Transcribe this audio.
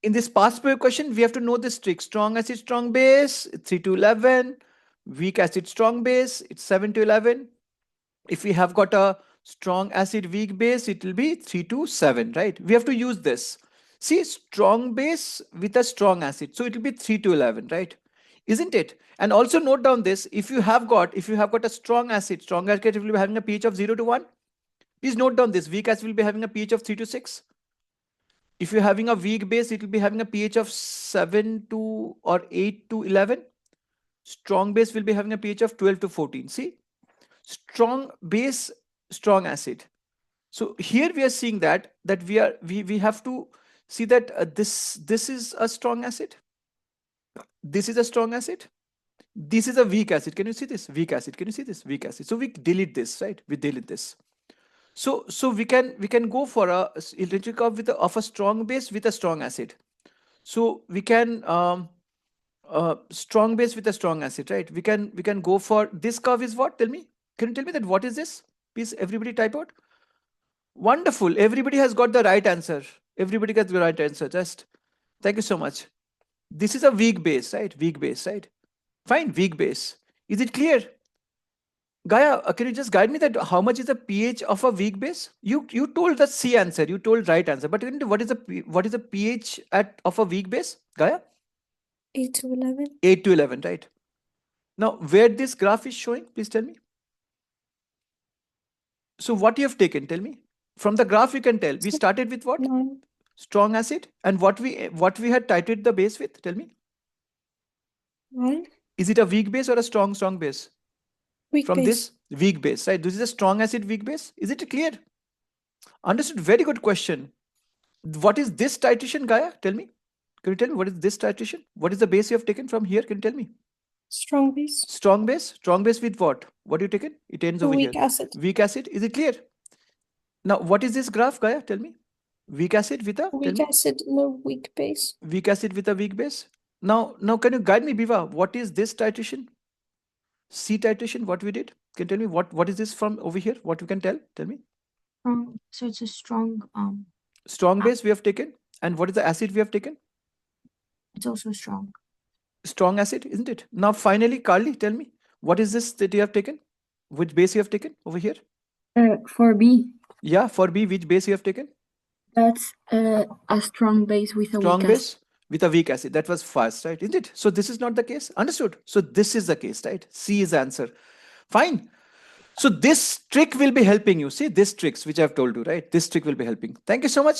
in this past paper question, we have to know this trick. Strong acid, strong base, 3 to 11. Weak acid, strong base, it's 7 to 11. If we have got a strong acid, weak base, it will be 3 to 7, right? We have to use this. See, strong base with a strong acid. So it will be 3 to 11, right? Isn't it? And also note down this, if you have got a strong acid will be having a pH of 0 to 1. Please note down this, weak acid will be having a pH of 3 to 6. If you're having a weak base, it will be having a pH of 7 to or 8 to 11. Strong base will be having a pH of 12 to 14. See, strong base, strong acid. So here we are seeing that we have to see that this is a strong acid. This is a strong acid. This is a weak acid. Can you see this? Weak acid. Can you see this? Weak acid. So we delete this, right? We delete this. So we can go for a electric curve of a strong base with a strong acid. So we can strong base with a strong acid, right? We can go for this curve is what? Tell me. Can you tell me that what is this? Please, everybody type out. Wonderful. Everybody has got the right answer. Everybody got the right answer. Just thank you so much. This is a weak base, right? Weak base, right? Fine, weak base. Is it clear? Gaia, can you just guide me that how much is the pH of a weak base? You told the C answer, you told right answer, but what is the pH of a weak base, Gaia? 8 to 11. 8 to 11, right? Now, where this graph is showing, please tell me. So what you have taken, tell me. From the graph you can tell. We started with what? 9. Strong acid. And what we had titrated the base with, tell me. 1. Is it a weak base or a strong base? Weak From base. This weak base, right? This is a strong acid, weak base. Is it clear? Understood. Very good question. What is this titration, Gaia? Tell me. Can you tell me what is this titration? What is the base you have taken from here? Can you tell me? Strong base. Strong base? Strong base with what? What do you taken? It ends over here. Weak acid. Weak acid. Is it clear? Now, what is this graph, Gaia? Tell me. Weak acid with a? Weak acid, no weak base. Weak acid with a weak base. Now, can you guide me, Biva? What is this titration? C titration, what we did? Can you tell me what is this from over here? What you can tell? Tell me. So it's a strong Strong base we have taken. And what is the acid we have taken? It's also strong. Strong acid, isn't it? Now finally, Carly, tell me, what is this that you have taken? Which base you have taken over here? For B. Yeah, for B, which base you have taken? That's a strong base with a strong weak base acid. With a weak acid. That was fast, right? Isn't it? So this is not the case. Understood? So this is the case, right? C is the answer. Fine. So this trick will be helping you. See, this tricks which I've told you, right? This trick will be helping. Thank you so much.